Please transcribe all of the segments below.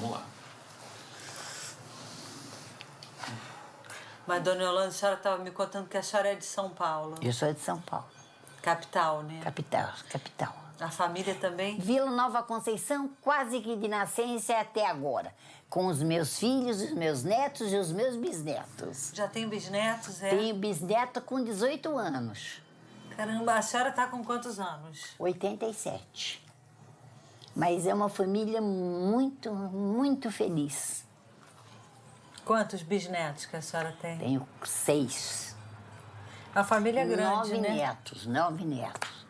Vamos lá. Mas, dona Yolanda, a senhora estava me contando que a senhora é de São Paulo. Eu sou de São Paulo. Capital, né? Capital. A família também? Vila Nova Conceição, quase que de nascença até agora. Com os meus filhos, os meus netos e os meus bisnetos. Já tem bisnetos, é? Tenho bisneto com 18 anos. Caramba, a senhora está com quantos anos? 87. Mas é uma família muito, muito feliz. Quantos bisnetos que a senhora tem? Tenho 6. A família é grande, 9 né? netos, 9 netos.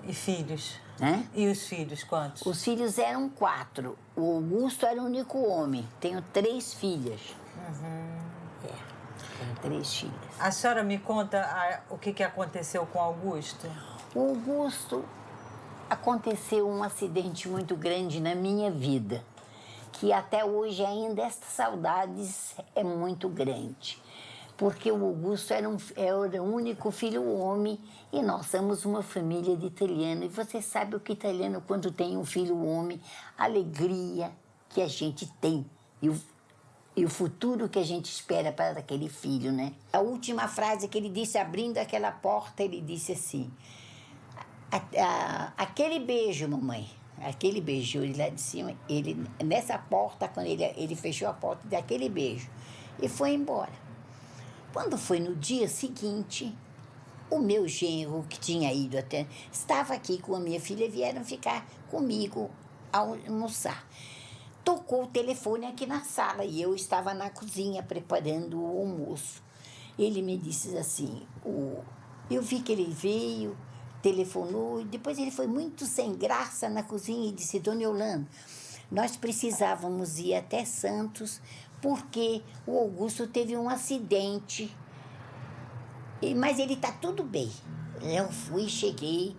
E filhos? Né? E os filhos, quantos? Os filhos eram 4. O Augusto era o único homem. Tenho 3 filhas. Tenho 3 filhas. A senhora me conta o que aconteceu com o Augusto? O Augusto, aconteceu um acidente muito grande na minha vida, que até hoje ainda estas saudades é muito grande. Porque o Augusto era o único filho homem e nós somos uma família de italiano. E você sabe o que italiano, quando tem um filho homem, a alegria que a gente tem e o futuro que a gente espera para aquele filho, né? A última frase que ele disse, abrindo aquela porta, ele disse assim: aquele beijo, mamãe, aquele beijo, ele lá de cima, ele, nessa porta, quando ele fechou a porta daquele beijo e foi embora. Quando foi no dia seguinte, o meu genro, que tinha ido até, estava aqui com a minha filha e vieram ficar comigo almoçar. Tocou o telefone aqui na sala e eu estava na cozinha preparando o almoço. Ele me disse assim, eu vi que ele veio, telefonou, e depois ele foi muito sem graça na cozinha e disse: Dona Yolanda, nós precisávamos ir até Santos porque o Augusto teve um acidente, mas ele está tudo bem. Eu cheguei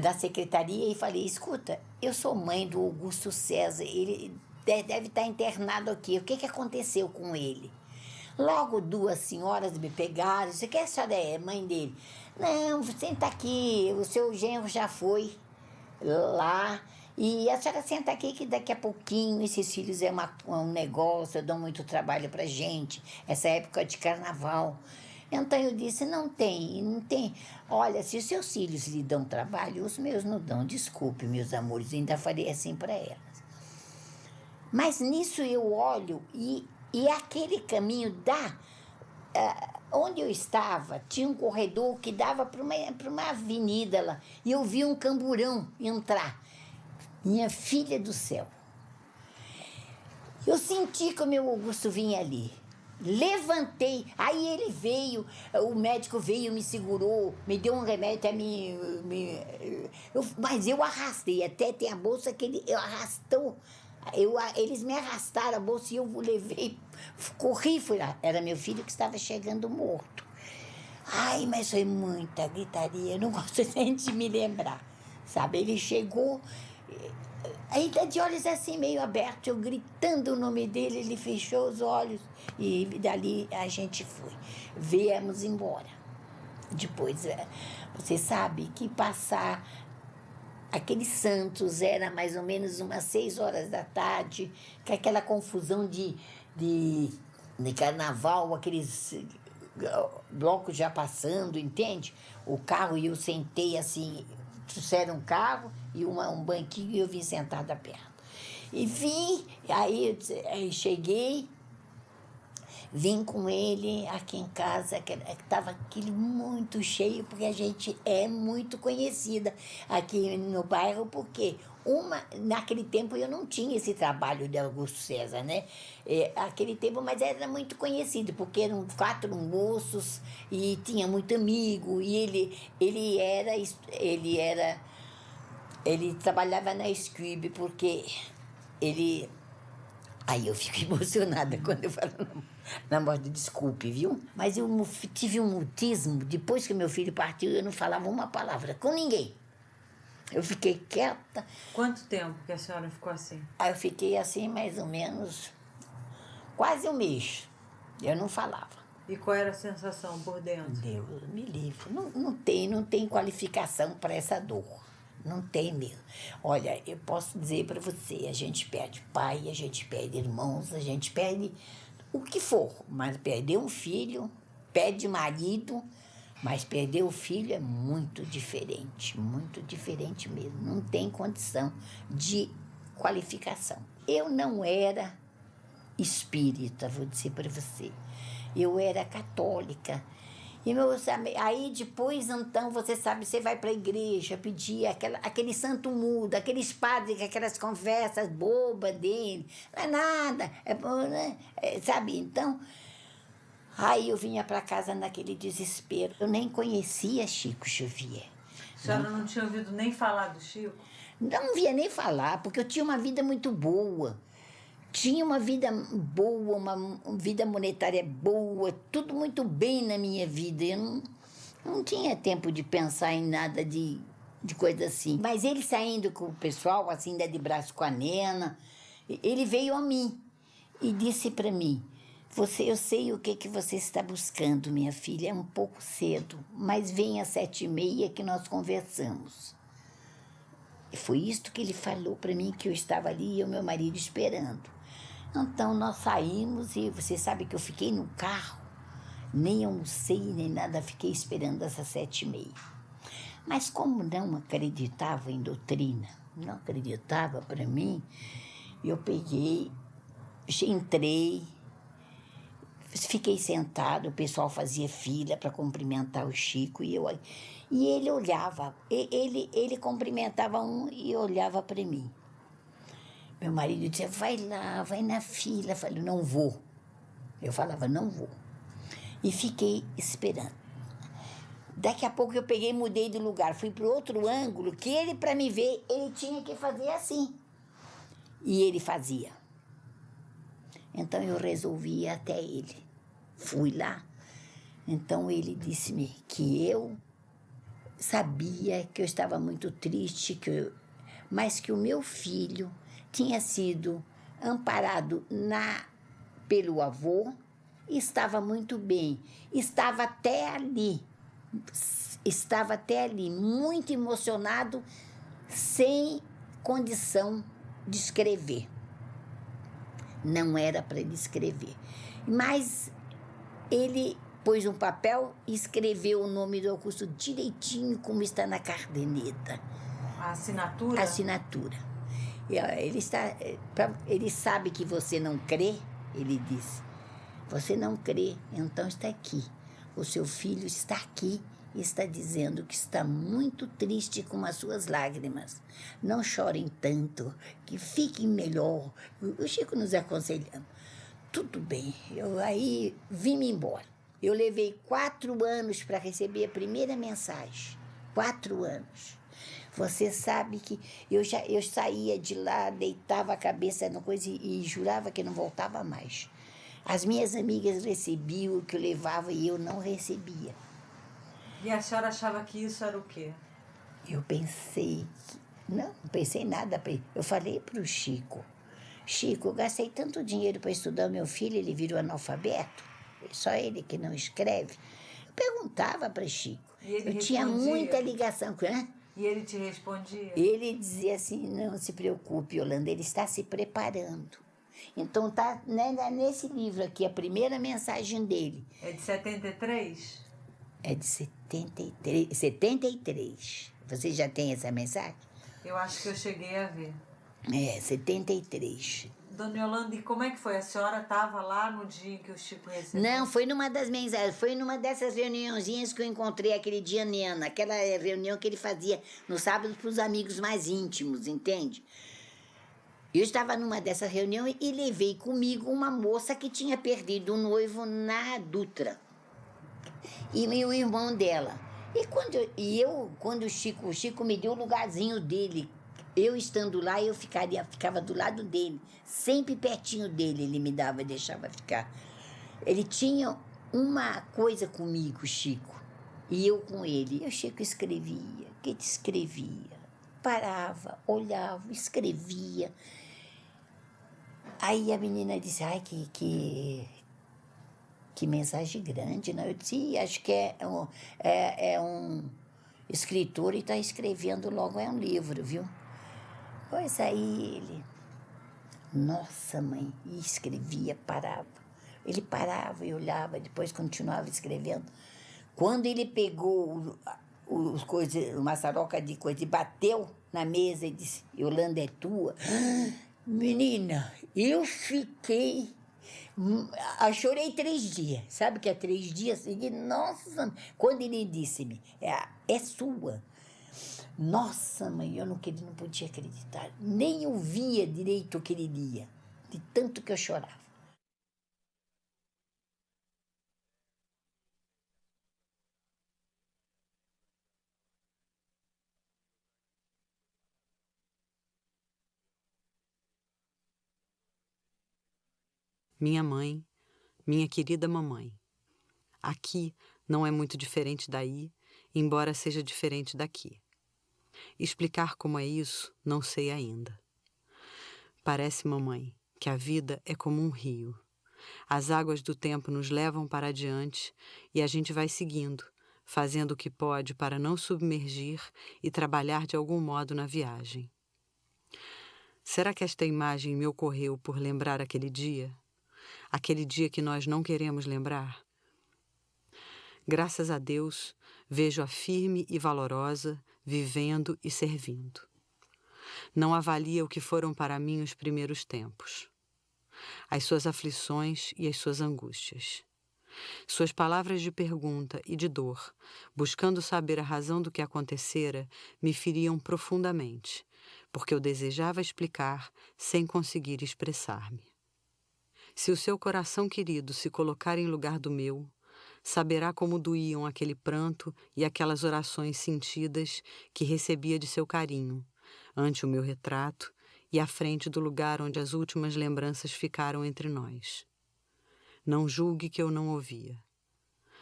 da secretaria e falei: escuta, eu sou mãe do Augusto César, ele deve estar internado aqui, o que aconteceu com ele? Logo 2 senhoras me pegaram, você quer, a senhora é mãe dele? Não, senta aqui, o seu genro já foi lá, e a senhora senta aqui que daqui a pouquinho esses filhos é um negócio, dão muito trabalho pra gente, essa época de carnaval. Então eu disse, não tem. Olha, se os seus filhos lhe dão trabalho, os meus não dão, desculpe, meus amores, ainda falei assim para elas. Mas nisso eu olho e aquele caminho onde eu estava, tinha um corredor que dava para uma avenida lá, e eu vi um camburão entrar. Minha filha do céu. Eu senti que o meu Augusto vinha ali. Levantei, aí ele veio, o médico veio, me segurou, me deu um remédio até mas eu arrastei, até tem a bolsa que ele arrastou. Eles me arrastaram a bolsa e eu levei, corri, fui lá. Era meu filho que estava chegando morto. Ai, mas foi muita gritaria, eu não gosto nem de me lembrar, sabe? Ele chegou, ainda de olhos assim meio abertos, eu gritando o nome dele, ele fechou os olhos e dali a gente foi. Viemos embora. Depois, você sabe que passar aquele Santos era mais ou menos umas 6 horas da tarde, com aquela confusão de carnaval, aqueles blocos já passando, entende? O carro, e eu sentei assim, trouxeram um carro e um banquinho e eu vim sentada perto. E vim, aí cheguei, vim com ele aqui em casa, que estava aquele muito cheio, porque a gente é muito conhecida aqui no bairro, porque naquele tempo eu não tinha esse trabalho de Augusto César, né? Aquele tempo, mas era muito conhecido, porque eram 4 moços e tinha muito amigo, e ele trabalhava na Scrib, porque ele... Aí eu fico emocionada quando eu falo na morte, desculpe, viu? Mas eu tive um mutismo, depois que meu filho partiu, eu não falava uma palavra com ninguém. Eu fiquei quieta. Quanto tempo que a senhora ficou assim? Aí eu fiquei assim, mais ou menos, quase 1 mês. Eu não falava. E qual era a sensação por dentro? Deus me livre. Não tem qualificação para essa dor. Não tem mesmo. Olha, eu posso dizer para você, a gente perde pai, a gente perde irmãos, a gente perde o que for, mas perder um filho, perde marido, mas perder o filho é muito diferente mesmo. Não tem condição de qualificação. Eu não era espírita, vou dizer para você. Eu era católica. E aí depois, então, você sabe, você vai para a igreja pedir aquele santo mudo, aqueles padres, aquelas conversas bobas dele. Não é nada, né? Sabe? Então, aí eu vinha para casa naquele desespero. Eu nem conhecia Chico Xavier. A senhora não tinha ouvido nem falar do Chico? Não via nem falar, porque eu tinha uma vida muito boa. Tinha uma vida boa, uma vida monetária boa, tudo muito bem na minha vida. Eu não tinha tempo de pensar em nada de coisa assim. Mas ele saindo com o pessoal, assim, de braço com a nena, ele veio a mim e disse para mim: eu sei o que você está buscando, minha filha, é um pouco cedo, mas vem às 7h30 que nós conversamos. E foi isto que ele falou para mim, que eu estava ali e o meu marido esperando. Então, nós saímos e você sabe que eu fiquei no carro, nem almocei, nem nada, fiquei esperando essas 7h30. Mas como não acreditava em doutrina, não acreditava para mim, eu peguei, entrei, fiquei sentado, o pessoal fazia fila para cumprimentar o Chico e ele olhava, ele cumprimentava um e olhava para mim. Meu marido dizia: vai lá, vai na fila. Eu falei: não vou. Eu falava: não vou. E fiquei esperando. Daqui a pouco eu peguei e mudei de lugar. Fui para o outro ângulo, que ele, para me ver, ele tinha que fazer assim. E ele fazia. Então eu resolvi ir até ele. Fui lá. Então ele disse-me que eu sabia que eu estava muito triste, mas que o meu filho tinha sido amparado pelo avô, estava muito bem, estava até ali, muito emocionado, sem condição de escrever. Não era para ele escrever. Mas ele pôs um papel e escreveu o nome do Augusto direitinho, como está na caderneta. A assinatura? A assinatura. Ele sabe que você não crê, ele disse. Você não crê, então está aqui. O seu filho está aqui e está dizendo que está muito triste com as suas lágrimas. Não chorem tanto, que fiquem melhor. O Chico nos aconselhando. Tudo bem, eu aí vim-me embora. Eu levei 4 anos para receber a primeira mensagem. 4 anos. Você sabe que eu saía de lá, deitava a cabeça na coisa e jurava que não voltava mais. As minhas amigas recebiam o que eu levava e eu não recebia. E a senhora achava que isso era o quê? Eu pensei... Não pensei nada. Eu falei para o Chico: Chico, eu gastei tanto dinheiro para estudar o meu filho, ele virou analfabeto. Só ele que não escreve. Eu perguntava para Chico. Eu tinha muita ligação com ele. E ele te respondia? Ele dizia assim: não se preocupe, Yolanda, ele está se preparando. Então tá, né, nesse livro aqui, a primeira mensagem dele. É de 73? É de 73. Você já tem essa mensagem? Eu acho que eu cheguei a ver. 73. Dona Yolanda, e como é que foi? A senhora estava lá no dia em que o Chico recebeu? Não, foi numa das mensagens, foi numa dessas reuniãozinhas que eu encontrei aquele dia, Nena, aquela reunião que ele fazia no sábado para os amigos mais íntimos, entende? Eu estava numa dessas reuniões e levei comigo uma moça que tinha perdido um noivo na Dutra. E o irmão dela. E quando o Chico me deu o lugarzinho dele, eu estando lá, eu ficava do lado dele, sempre pertinho dele, ele me dava e deixava ficar. Ele tinha uma coisa comigo, Chico, e eu com ele. E o Chico escrevia, parava, olhava, escrevia. Aí a menina disse: ai, que mensagem grande, né? Eu disse: acho que é um escritor e está escrevendo logo um livro, viu? Pois aí ele... Nossa, mãe, e escrevia, parava. Ele parava e olhava, depois continuava escrevendo. Quando ele pegou os coisas, uma maçaroca de coisa e bateu na mesa e disse, Yolanda, é tua? Menina, eu fiquei... Eu chorei 3 dias. Sabe que é 3 dias seguidos? Nossa, quando ele disse-me, é sua. Nossa, mãe, eu não podia acreditar. Nem ouvia direito o que ele lia, de tanto que eu chorava. Minha mãe, minha querida mamãe. Aqui não é muito diferente daí, embora seja diferente daqui. Explicar como é isso, não sei ainda. Parece, mamãe, que a vida é como um rio. As águas do tempo nos levam para adiante e a gente vai seguindo, fazendo o que pode para não submergir e trabalhar de algum modo na viagem. Será que esta imagem me ocorreu por lembrar aquele dia? Aquele dia que nós não queremos lembrar? Graças a Deus, vejo-a firme e valorosa, vivendo e servindo. Não avalia o que foram para mim os primeiros tempos. As suas aflições e as suas angústias. Suas palavras de pergunta e de dor, buscando saber a razão do que acontecera, me feriam profundamente, porque eu desejava explicar sem conseguir expressar-me. Se o seu coração querido se colocar em lugar do meu, saberá como doíam aquele pranto e aquelas orações sentidas que recebia de seu carinho, ante o meu retrato e à frente do lugar onde as últimas lembranças ficaram entre nós. Não julgue que eu não ouvia.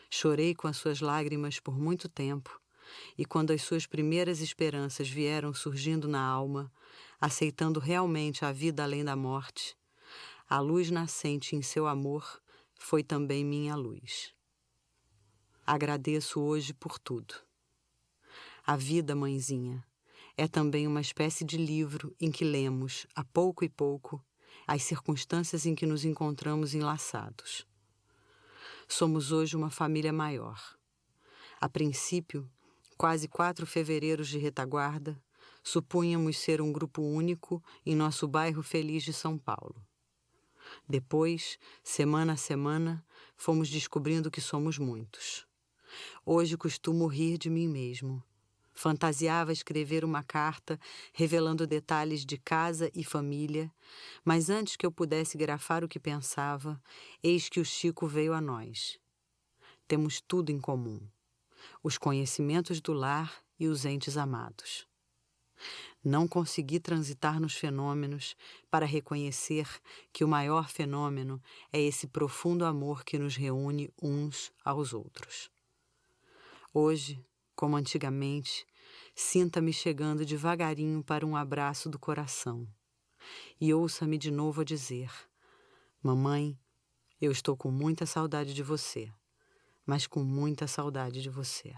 Chorei com as suas lágrimas por muito tempo, e quando as suas primeiras esperanças vieram surgindo na alma, aceitando realmente a vida além da morte, a luz nascente em seu amor foi também minha luz. Agradeço hoje por tudo. A vida, mãezinha, é também uma espécie de livro em que lemos, a pouco e pouco, as circunstâncias em que nos encontramos enlaçados. Somos hoje uma família maior. A princípio, quase 4 fevereiros de retaguarda, supunhamos ser um grupo único em nosso bairro feliz de São Paulo. Depois, semana a semana, fomos descobrindo que somos muitos. Hoje costumo rir de mim mesmo. Fantasiava escrever uma carta revelando detalhes de casa e família, mas antes que eu pudesse grafar o que pensava, eis que o Chico veio a nós. Temos tudo em comum: os conhecimentos do lar e os entes amados. Não consegui transitar nos fenômenos para reconhecer que o maior fenômeno é esse profundo amor que nos reúne uns aos outros. Hoje, como antigamente, sinta-me chegando devagarinho para um abraço do coração e ouça-me de novo a dizer: mamãe, eu estou com muita saudade de você, mas com muita saudade de você.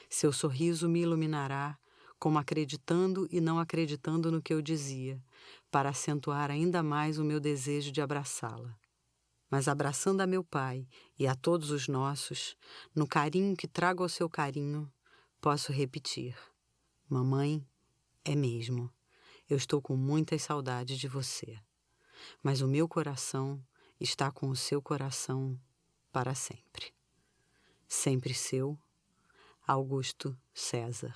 Seu sorriso me iluminará, como acreditando e não acreditando no que eu dizia, para acentuar ainda mais o meu desejo de abraçá-la. Mas abraçando a meu pai e a todos os nossos, no carinho que trago ao seu carinho, posso repetir: mamãe, é mesmo, eu estou com muitas saudades de você, mas o meu coração está com o seu coração para sempre. Sempre seu, Augusto César.